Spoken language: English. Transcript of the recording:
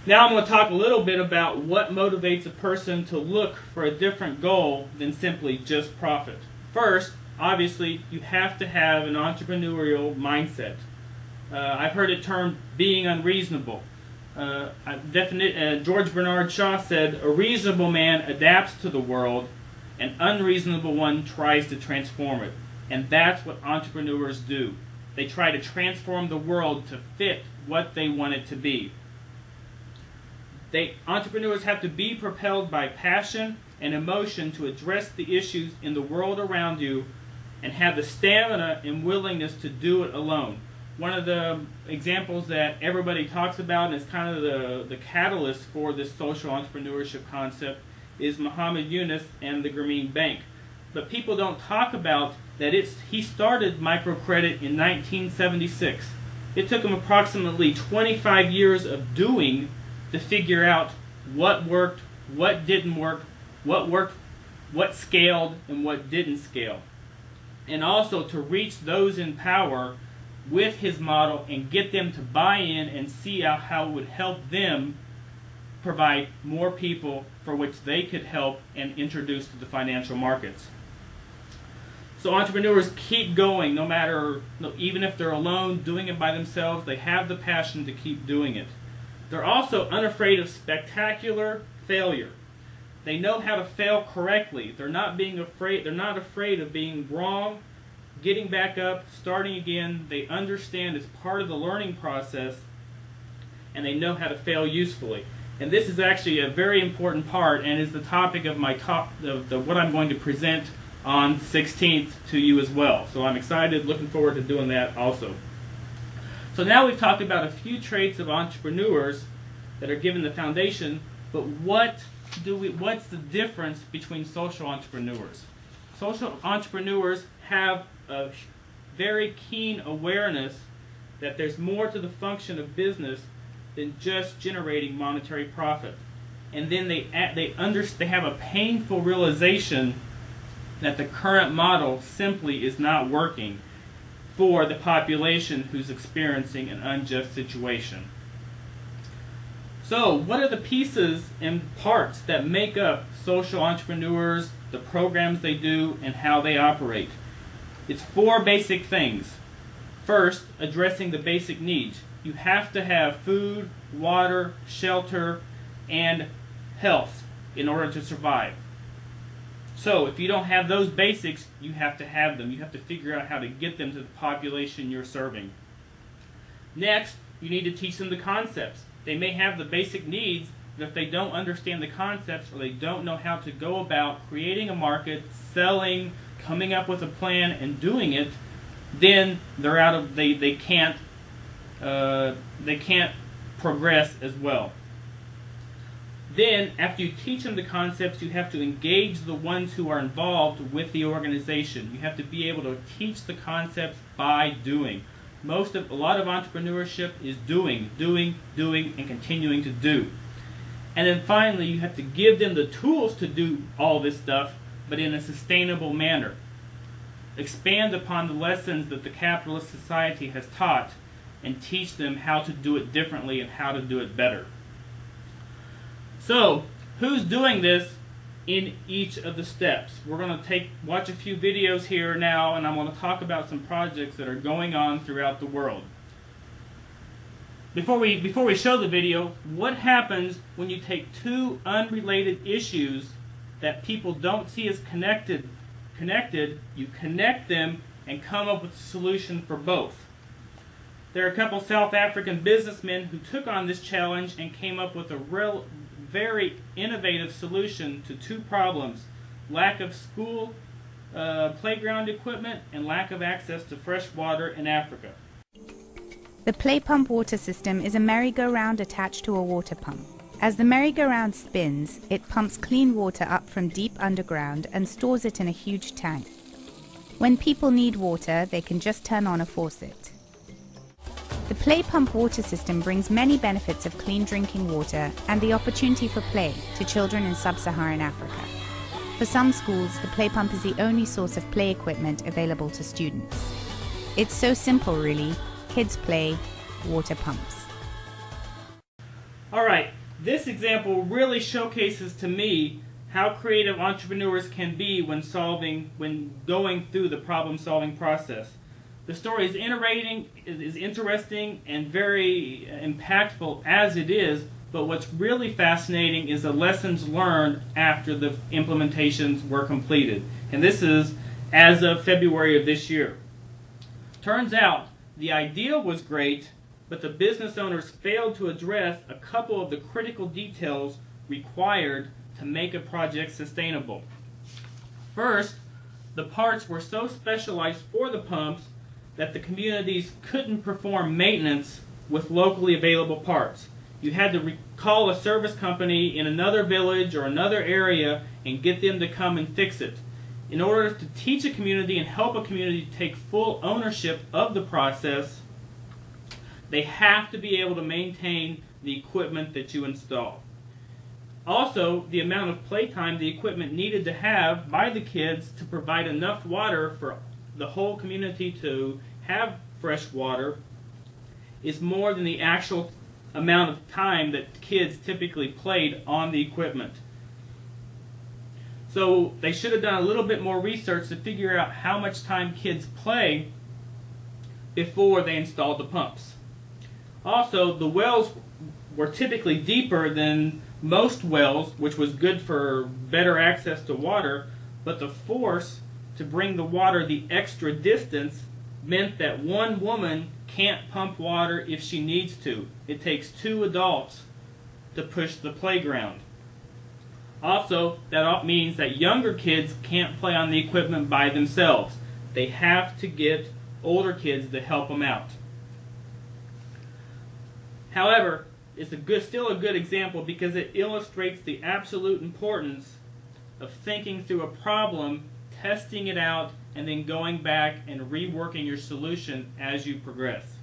Now I'm going to talk a little bit about what motivates a person to look for a different goal than simply just profit. First, obviously, you have to have an entrepreneurial mindset. I've heard it termed being unreasonable. George Bernard Shaw said, "A reasonable man adapts to the world, an unreasonable one tries to transform it." And that's what entrepreneurs do. They try to transform the world to fit what they want it to be. Entrepreneurs have to be propelled by passion and emotion to address the issues in the world around you and have the stamina and willingness to do it alone. One of the examples that everybody talks about and is kind of the catalyst for this social entrepreneurship concept is Muhammad Yunus and the Grameen Bank. But people don't talk about that he started microcredit in 1976. It took him approximately 25 years of doing to figure out what worked, what didn't work, what scaled, and what didn't scale. And also to reach those in power with his model and get them to buy in and see how it would help them provide more people for which they could help and introduce to the financial markets. So entrepreneurs keep going even if they're alone, doing it by themselves. They have the passion to keep doing it. They're also unafraid of spectacular failure. They know how to fail correctly. They're not afraid of being wrong, getting back up, starting again. They understand it's part of the learning process, and they know how to fail usefully. And this is actually a very important part and is the topic of what I'm going to present on the 16th to you as well. So I'm excited, looking forward to doing that also. So now we've talked about a few traits of entrepreneurs that are given the foundation, but what's the difference between social entrepreneurs? Social entrepreneurs have a very keen awareness that there's more to the function of business than just generating monetary profit. And then they have a painful realization that the current model simply is not working for the population who's experiencing an unjust situation. So, what are the pieces and parts that make up social entrepreneurs, the programs they do, and how they operate? It's 4 basic things. First, addressing the basic needs. You have to have food, water, shelter, and health in order to survive. So if you don't have those basics, you have to have them. You have to figure out how to get them to the population you're serving. Next, you need to teach them the concepts. They may have the basic needs, but if they don't understand the concepts or they don't know how to go about creating a market, selling, coming up with a plan, and doing it, then they can't progress as well. Then, after you teach them the concepts, you have to engage the ones who are involved with the organization. You have to be able to teach the concepts by doing. A lot of entrepreneurship is doing, and continuing to do. And then finally, you have to give them the tools to do all this stuff, but in a sustainable manner. Expand upon the lessons that the capitalist society has taught and teach them how to do it differently and how to do it better. So, who's doing this in each of the steps? We're going to watch a few videos here now, and I'm going to talk about some projects that are going on throughout the world. Before we show the video, what happens when you take 2 unrelated issues that people don't see as connected, you connect them and come up with a solution for both? There are a couple South African businessmen who took on this challenge and came up with a very innovative solution to 2 problems: lack of school playground equipment and lack of access to fresh water in Africa. The play pump water system is a merry-go-round attached to a water pump. As the merry-go-round spins, it pumps clean water up from deep underground and stores it in a huge tank. When people need water, they can just turn on a faucet. The play pump water system brings many benefits of clean drinking water and the opportunity for play to children in sub-Saharan Africa. For some schools, the play pump is the only source of play equipment available to students. It's so simple, really. Kids play, water pumps. All right, this example really showcases to me how creative entrepreneurs can be when going through the problem-solving process. The story is interesting and very impactful as it is, but what's really fascinating is the lessons learned after the implementations were completed. And this is as of February of this year. Turns out the idea was great, but the business owners failed to address a couple of the critical details required to make a project sustainable. First, the parts were so specialized for the pumps that the communities couldn't perform maintenance with locally available parts. You had to call a service company in another village or another area and get them to come and fix it. In order to teach a community and help a community take full ownership of the process, they have to be able to maintain the equipment that you install. Also, the amount of playtime the equipment needed to have by the kids to provide enough water for the whole community to have fresh water is more than the actual amount of time that kids typically played on the equipment. So they should have done a little bit more research to figure out how much time kids play before they installed the pumps. Also, the wells were typically deeper than most wells, which was good for better access to water, but the force to bring the water the extra distance meant that one woman can't pump water if she needs to. It takes 2 adults to push the playground. Also, that means that younger kids can't play on the equipment by themselves. They have to get older kids to help them out. However, it's still a good example because it illustrates the absolute importance of thinking through a problem, testing it out, and then going back and reworking your solution as you progress.